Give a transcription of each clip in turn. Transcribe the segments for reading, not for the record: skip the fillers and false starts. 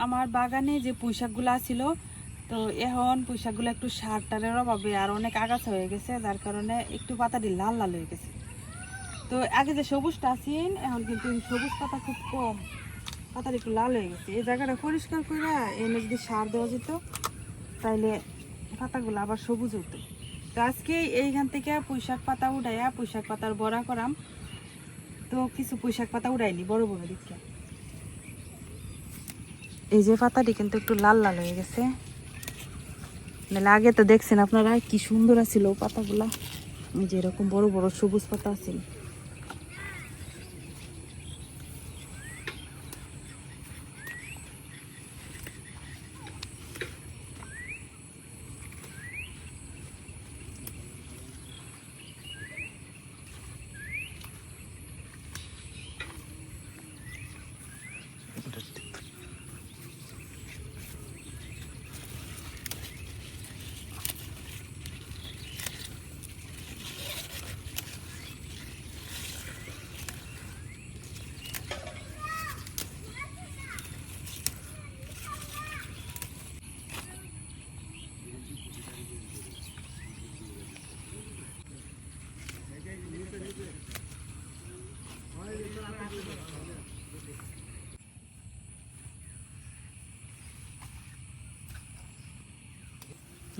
আমার বাগানে যে পুঁইশাকগুলো ছিল, তো এখন পুঁইশাকগুলো একটু সার টারের অভাবে আর অনেক আগাছা হয়ে গেছে, যার কারণে একটু পাতাটি লাল লাল হয়ে গেছে। তো আগে যে সবুজটা আছেন, এখন কিন্তু সবুজ পাতা খুব কম, পাতাটা একটু লাল হয়ে গেছে। এই জায়গাটা পরিষ্কার করে এনে যদি সার দেওয়া যেত, তাইলে পাতাগুলো আবার সবুজ হতো। তো আজকে এইখান থেকে পুঁইশাক পাতা উঠাইয়া পুঁইশাক পাতার বড়া করাম। তো কিছু পুঁইশাক পাতা উঠাইনি বড় বড় দিকে। এই যে পাতাটি কিন্তু একটু লাল লাল হয়ে গেছে, নাহলে আগে তো দেখছেন আপনারা কি সুন্দর আছিল পাতাগুলা, এই যে এরকম বড় বড় সবুজ পাতা আছিল।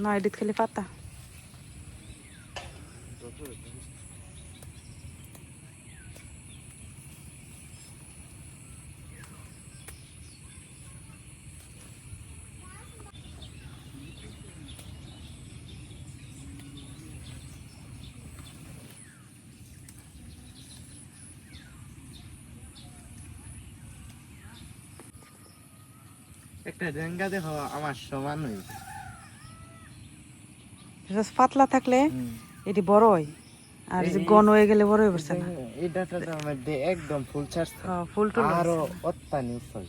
না এডিট খালি পাতা। একটা ডেঙ্গা দেখো আমার সমান হয়েছে, পাতলা থাকলে এটি বড় হয়, আর যে ঘন হয়ে গেলে বড় হয়ে পড়ছে না। এই ডাটাটার মধ্যে একদম ফুল ছাড়ছে, ফুল টুল আরো অত্যানি উৎসব,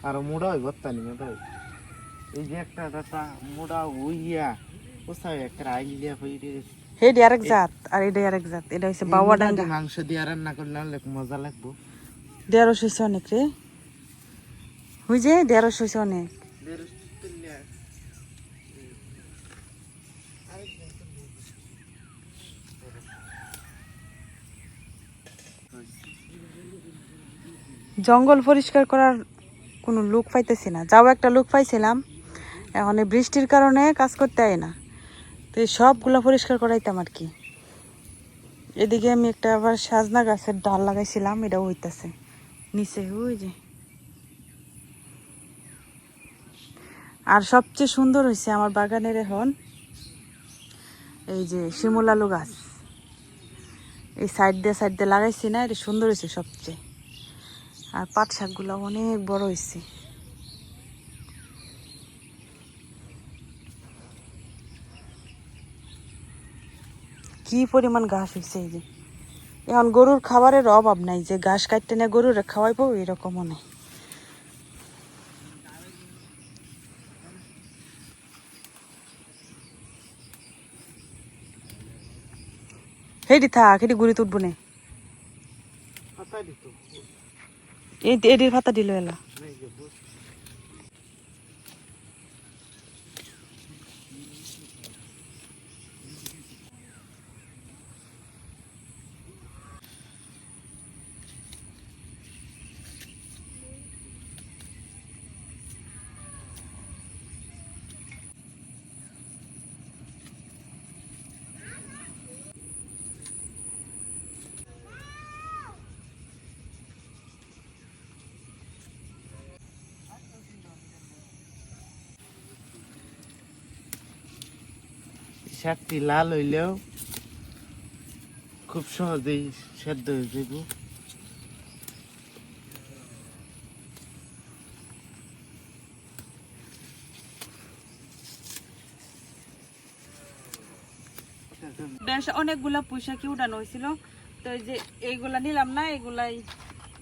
আরো মোড়া হইব, অত্যানি মোড়া হইব। এই যে একটা ডাটা মোড়া হইয়া উৎসব একটা আইলিয়া হইরে হেডি আরেক জাত আর এটা আরেক জাত। এটা হচ্ছে বাবা ডাঙ্গা। মাংস দিয়ে রান্না করলে অনেক মজা লাগবো। 150 হয়েছে অনেক রে, ওই যে 150 হয়েছে অনেক। জঙ্গল পরিষ্কার করার কোনো লোক পাইতেছি না, যাও একটা লোক পাইছিলাম, এখন এই বৃষ্টির কারণে কাজ করতে হয় না। তো এই সবগুলো পরিষ্কার করাইতাম আর কি। এদিকে আমি একটা আবার সাজনা গাছের ডাল লাগাইছিলাম, এটাও হইতাছে নিচে ওই যে। আর সবচেয়ে সুন্দর হয়েছে আমার বাগানের এখন এই যে শিমুল আলু গাছ, এই সাইড দিয়ে লাগাইছি না, এটা সুন্দর হয়েছে সবচেয়ে। আর পাট শাকগুলো অনেক বড় হয়েছে। কি পরিমাণ ঘাস হয়েছে এই যে। এখন গরুর খাবারের অভাব নাই, যে ঘাস কাটতে না গরুরে খাওয়াইবো এরকমও নেই। হেডি থাক, হেডি গুড়ি তুটবো না, এডির পাতা দিল এলা। শাকটি লাল হইলেও খুব সহজেই সেদ্ধ হয়ে যাব। অনেকগুলা পয়সা কি উঠানো হয়েছিল, তো এই যে এইগুলা নিলাম না, এগুলাই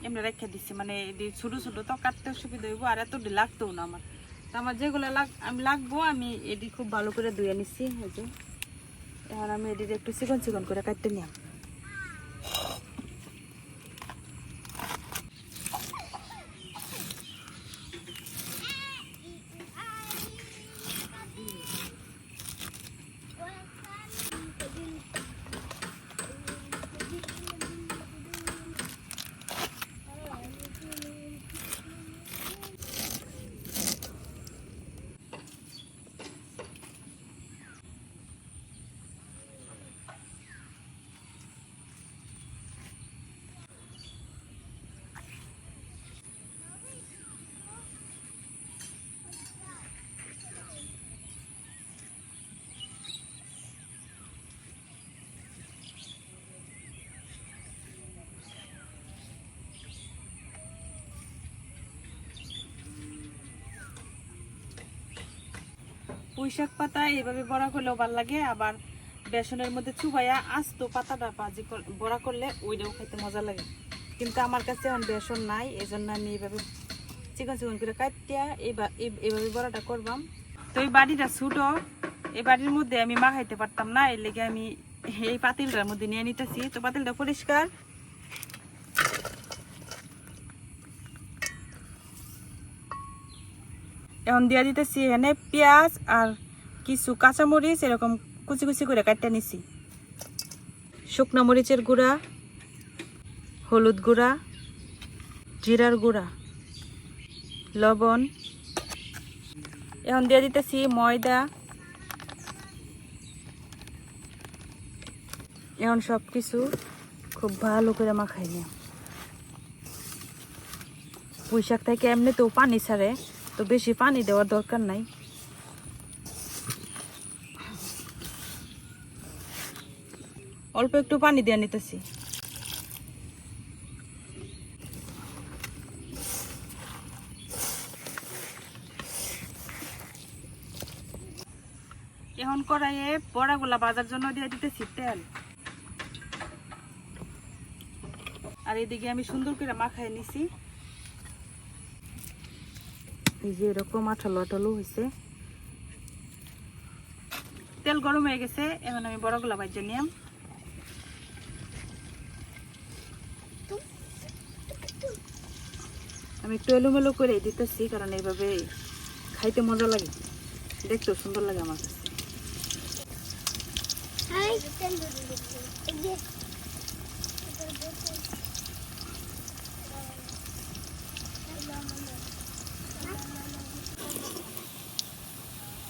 এমনি রেখে দিচ্ছি, মানে ছোট ছোট তো কাটতে সুবিধা হইব, আর এত লাগতেও না আমার। তো আমার যেগুলো আমি লাগবো আমি এটি খুব ভালো করে ধুয়ে নিচ্ছি। এই যে এখন আমি এটি একটু চিকন চিকন করে কাটতে নিলাম। পুঁইশাক পাতা এইভাবে বড়া করলেও ভালো লাগে, আবার বেসনের মধ্যে চুবাইয়া আস্ত পাতাটা বড়া করলে ওইটাও খেতে মজা লাগে। কিন্তু আমার কাছে এখন বেসন নাই, এই জন্য আমি এইভাবে চিকন চিকন করে কাটিয়া এইভাবে বড়াটা করবাম। তো এই বাড়িটা ছোটো, এই বাড়ির মধ্যে আমি মাখাইতে পারতাম না, এর লেগে আমি এই পাতিলটার মধ্যে নিয়ে নিতেছি। তো পাতিলটা পরিষ্কার। এখন দিয়া দিতেছি এখানে পেঁয়াজ আর কিছু কাঁচামরিচ এরকম কুচি কুচি করে কাটতে নিছি, শুকনো মরিচের গুঁড়া, হলুদ গুঁড়া, জিরার গুঁড়া, লবণ। এখন দিয়ে দিতেছি ময়দা। এখন সব কিছু খুব ভালো করে মাখাই নিও। পুঁইশাক থেকে এমনি তো পানি ছাড়ে, তো বেশি পানি দেওয়ার দরকার নাই। অল্প একটু পানি দিয়ে নিতেছি। এখন কড়াইয়ে বড়াগুলা ভাজার জন্য দিয়ে দিতেছি তেল। আর এদিকে আমি সুন্দর করে মাখাই নিছি, এই যে এরকম আঠালো আঠালো হয়েছে। তেল গরম হয়ে গেছে, এখন আমি বড়াগুলা ভাজা নিলাম। আমি একটু এলোমেলো করে দিতেছি, কারণ এইভাবে খাইতে মজা লাগে, দেখতেও সুন্দর লাগে আমার কাছে।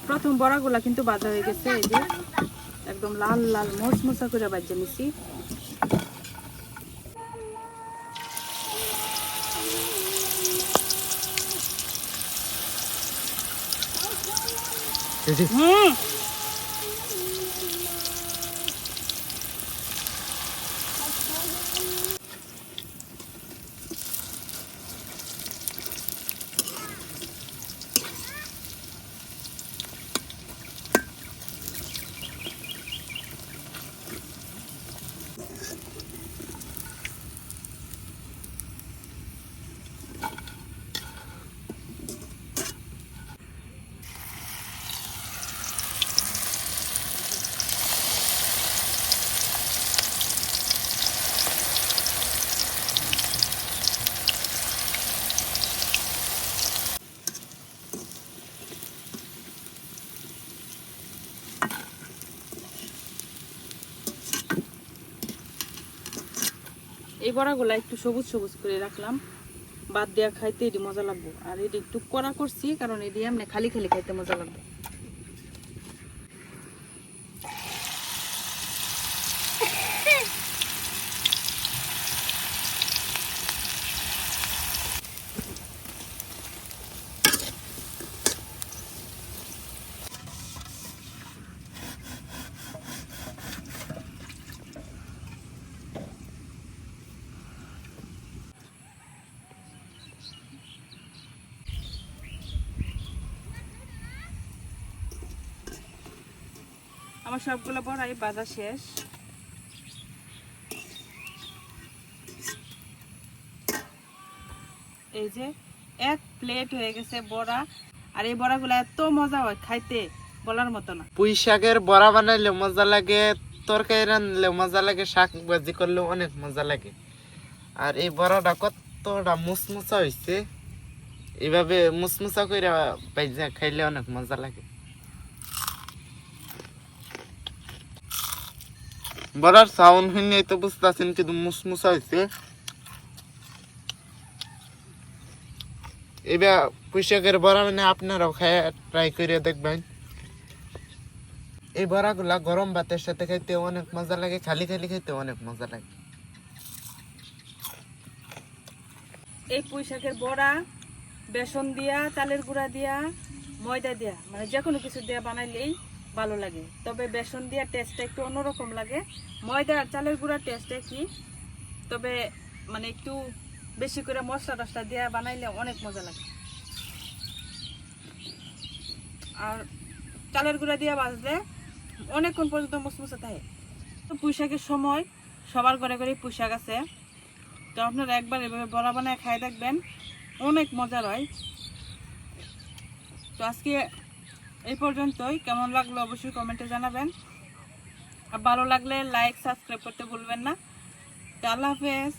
প্রথম বড়াগুলা কিন্তু ভাজা হয়ে গেছে, এই যে একদম লাল লাল মচমচা করে ভাজা নিছি। এই বড়াগুলা একটু সবুজ সবুজ করে রাখলাম, বাদ দেওয়া খাইতে এটি মজা লাগবে। আর এটি একটু কড়া করছি, কারণ এটি এমনি খালি খালি খাইতে মজা লাগবে। আমার সবগুলো বড়াই ভাজা শেষ। এই যে এক প্লেট হয়ে গেছে বড়া। আর এই বড়াগুলো এত মজা হয় খাইতে, বলার মতো না। পুঁই শাকের বড়া বানাইলে মজা লাগে, তরকারি রান্নলে মজা লাগে, শাক ভাজি করলেও অনেক মজা লাগে। আর এই বড়াটা কতটা মুচমুচা হয়েছে, এইভাবে মুচমুচা করে ভাজা খাইলে অনেক মজা লাগে। বড়ার সাউন্ড শুনে তো বুঝতেছেন কিন্তু মুচমুচা হয়েছে। এবার পুঁই শাকের বড়া মানে আপনারাও খায় ট্রাই করে দেখবেন। এই বড়াগুলা গরম ভাতের সাথে খাইতে অনেক মজা লাগে, খালি খালি খাইতে অনেক মজা লাগে। এই পুঁই শাকের বড়া বেসন দিয়া, চালের গুঁড়া দিয়া, ময়দা দিয়া, মানে যে কোনো কিছু দিয়া বানাইলেই ভালো লাগে। তবে বেসন দিয়া টেস্টটা একটু অন্যরকম লাগে, ময়দা আর চালের গুঁড়ার টেস্টটা কি, তবে মানে একটু বেশি করে মশলা টসলা দিয়া বানাইলে অনেক মজা লাগে। আর চালের গুঁড়া দিয়ে ভাজলে অনেকক্ষণ পর্যন্ত মুসমুসে থাকে। তো পুঁই শাকের সময় সবার ঘরে ঘরে পুঁই শাক আছে, তো আপনারা একবার এভাবে বড়া বানায় খাই দেখবেন, অনেক মজার হয়। তো আজকে এই পর্যন্তই, কেমন লাগলো অবশ্যই কমেন্টে জানাবেন, আর ভালো লাগলে লাইক সাবস্ক্রাইব করতে ভুলবেন না। তো আল্লাহ হাফেজ।